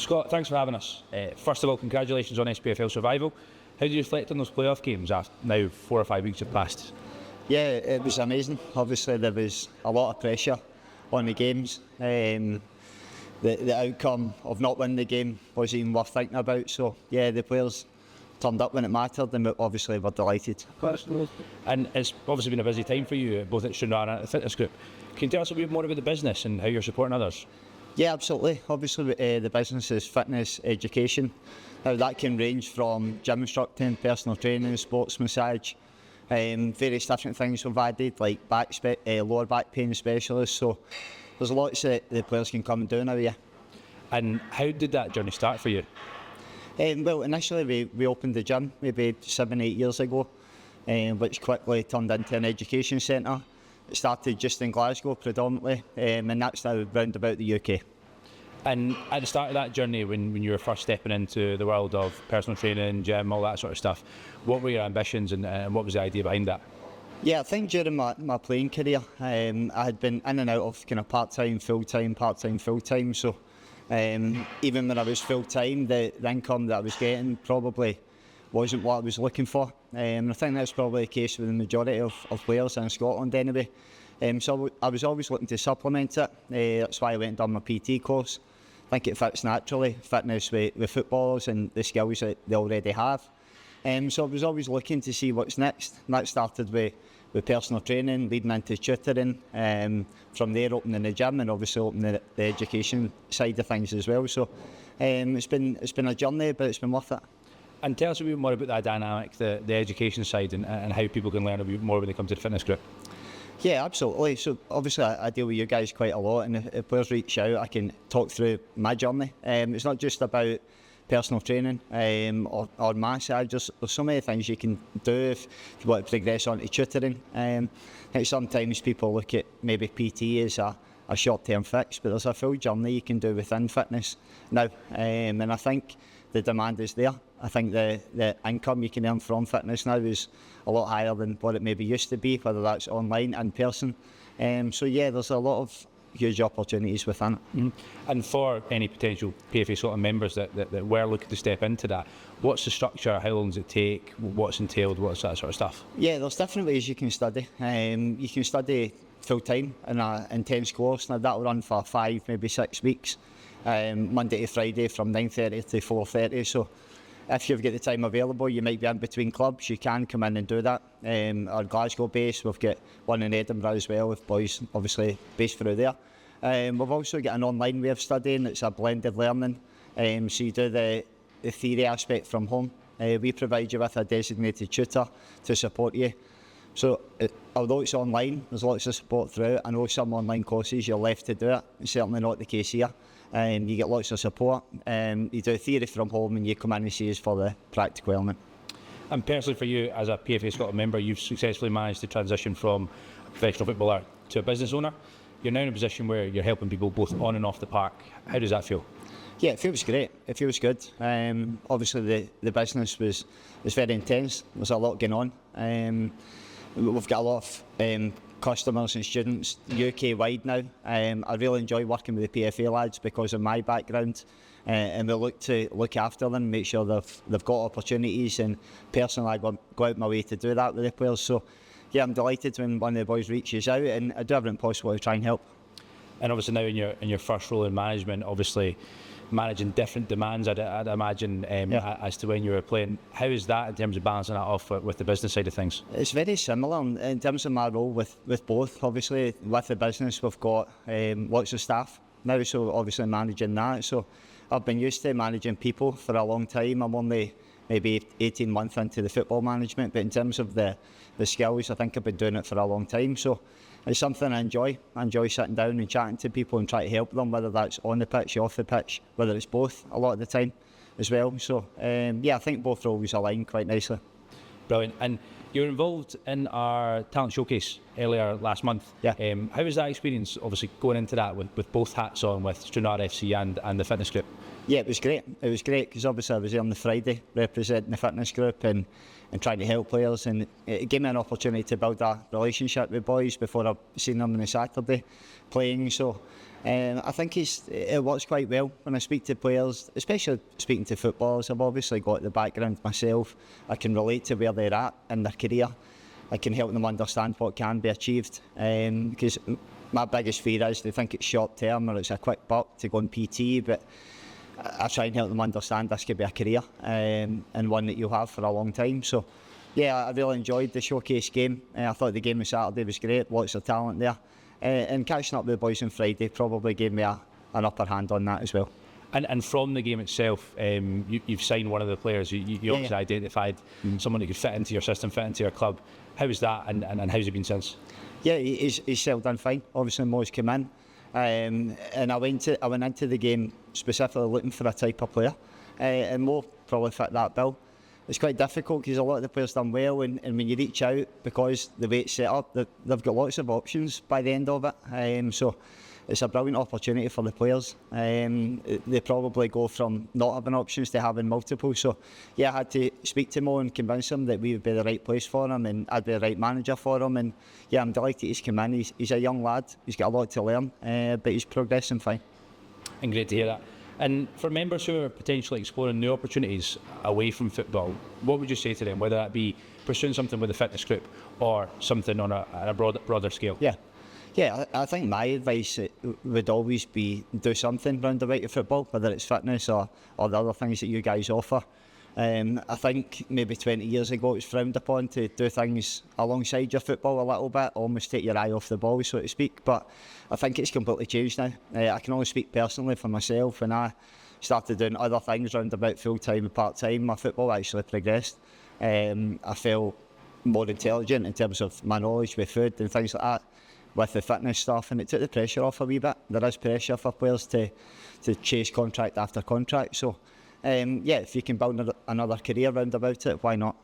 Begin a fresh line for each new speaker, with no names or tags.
Scott, thanks for having us. First of all, congratulations on SPFL survival. How do you reflect on those playoff games after now 4 or 5 weeks have passed?
Yeah, it was amazing. Obviously there was a lot of pressure on the games. The outcome of not winning the game wasn't even worth thinking about. So yeah, the players turned up when it mattered, and obviously we're delighted.
And it's obviously been a busy time for you, both at Stranraer and at the fitness group. Can you tell us a bit more about the business and how you're supporting others?
Yeah, absolutely. Obviously the business is fitness education. Now that can range from gym instructing, personal training, sports massage, various different things we've added, like lower back pain specialists. So there's lots that the players can come and do now, yeah.
And how did that journey start for you?
Well, initially we opened the gym maybe 7-8 years ago, which quickly turned into an education centre. It started just in Glasgow predominantly, and that's now round about the UK.
And at the start of that journey, when you were first stepping into the world of personal training, gym, all that sort of stuff, what were your ambitions and what was the idea behind that?
Yeah, I think during my playing career, I had been in and out of kind of part-time, full-time, part-time, full-time. So even when I was full-time, the income that I was getting probably wasn't what I was looking for. And I think that's probably the case with the majority of players in Scotland anyway. So I was always looking to supplement it. That's why I went and done my PT course. I think it fits naturally, fitness with footballers and the skills that they already have. So I was always looking to see what's next. And that started with personal training, leading into tutoring. From there, opening the gym and obviously opening the education side of things as well. So it's been a journey, but it's been worth it.
And tell us a bit more about that dynamic, the education side, and how people can learn a bit more when they come to the fitness group.
Yeah, absolutely. So obviously I deal with you guys quite a lot, and if players reach out, I can talk through my journey. It's not just about personal training or massage. There's so many things you can do if you want to progress on to tutoring. I think sometimes people look at maybe PT as a short-term fix, but there's a full journey you can do within fitness now, and I think the demand is there. I think the income you can earn from fitness now is a lot higher than what it maybe used to be, whether that's online, in person. So yeah, there's a lot of huge opportunities within it.
Mm-hmm. And for any potential PFA Scotland members that were looking to step into that, what's the structure, how long does it take, what's entailed, what's that sort of stuff? Yeah,
there's different ways you can study. You can study full-time in an intense course. Now that will run for 5, maybe 6 weeks, Monday to Friday from 9:30 to 4:30. So if you've got the time available, you might be in between clubs, you can come in and do that. Our Glasgow base, we've got one in Edinburgh as well, with boys obviously based through there. We've also got an online way of studying. It's a blended learning. So you do the theory aspect from home. We provide you with a designated tutor to support you. So although it's online, there's lots of support through it. I know some online courses you're left to do it. It's certainly not the case here. You get lots of support. You do theory from home and you come in and see us for the practical element.
And personally for you, as a PFA Scotland member, you've successfully managed to transition from a professional footballer to a business owner. You're now in a position where you're helping people both on and off the park. How does that feel?
Yeah, it feels great. It feels good. Obviously the business was very intense. There's a lot going on. We've got a lot of customers and students UK wide now. I really enjoy working with the PFA lads because of my background, and we look after them, make sure they've got opportunities, and personally I go out my way to do that with the players. So yeah, I'm delighted when one of the boys reaches out, and I do everything possible to try and help.
And obviously now in your first role in management, obviously managing different demands, I'd imagine, as to when you were playing. How is that in terms of balancing that off with the business side of things?
It's very similar in terms of my role with both. Obviously, with the business, we've got lots of staff now, so obviously managing that. So I've been used to managing people for a long time. I'm only maybe 18 months into the football management, but in terms of the skills, I think I've been doing it for a long time. So it's something I enjoy. I enjoy sitting down and chatting to people and trying to help them, whether that's on the pitch, off the pitch, whether it's both a lot of the time as well. So yeah, I think both roles align quite nicely.
Brilliant. And you were involved in our talent showcase earlier last month.
Yeah.
How was that experience, obviously going into that with both hats on, with Stranraer FC and the fitness group?
Yeah, it was great. It was great because obviously I was there on the Friday representing the fitness group, and trying to help players, and it gave me an opportunity to build a relationship with boys before I've seen them on a Saturday playing. So I think it works quite well when I speak to players, especially speaking to footballers. I've obviously got the background myself. I can relate to where they're at in their career. I can help them understand what can be achieved, because my biggest fear is they think it's short term or it's a quick buck to go on PT, but I try and help them understand this could be a career, and one that you'll have for a long time. So yeah, I really enjoyed the showcase game. I thought the game on Saturday was great, lots of talent there, and catching up with the boys on Friday probably gave me an upper hand on that as well.
And from the game itself, you've signed one of the players. You obviously identified someone who could fit into your system, fit into your club. How was that, and how's he been since?
Yeah, he's settled in fine. Obviously, Mo's come in, and I went into the game specifically looking for a type of player, and Mo probably fit that bill. It's quite difficult because a lot of the players done well, and when you reach out, because the way it's set up, they've got lots of options by the end of it. So it's a brilliant opportunity for the players. They probably go from not having options to having multiple. So yeah, I had to speak to Mo and convince him that we would be the right place for him, and I'd be the right manager for him. And yeah, I'm delighted he's come in. He's a young lad. He's got a lot to learn, but he's progressing fine.
And great to hear that. And for members who are potentially exploring new opportunities away from football, what would you say to them, whether that be pursuing something with a fitness group or something on a broader scale?
Yeah, I think my advice would always be do something round about your football, whether it's fitness or the other things that you guys offer. I think maybe 20 years ago it was frowned upon to do things alongside your football a little bit, almost take your eye off the ball, so to speak. But I think it's completely changed now. I can only speak personally for myself. When I started doing other things round about full-time and part-time, my football actually progressed. I felt more intelligent in terms of my knowledge with food and things like that, with the fitness stuff, and it took the pressure off a wee bit. There is pressure for players to chase contract after contract. So yeah, if you can build another career round about it, why not?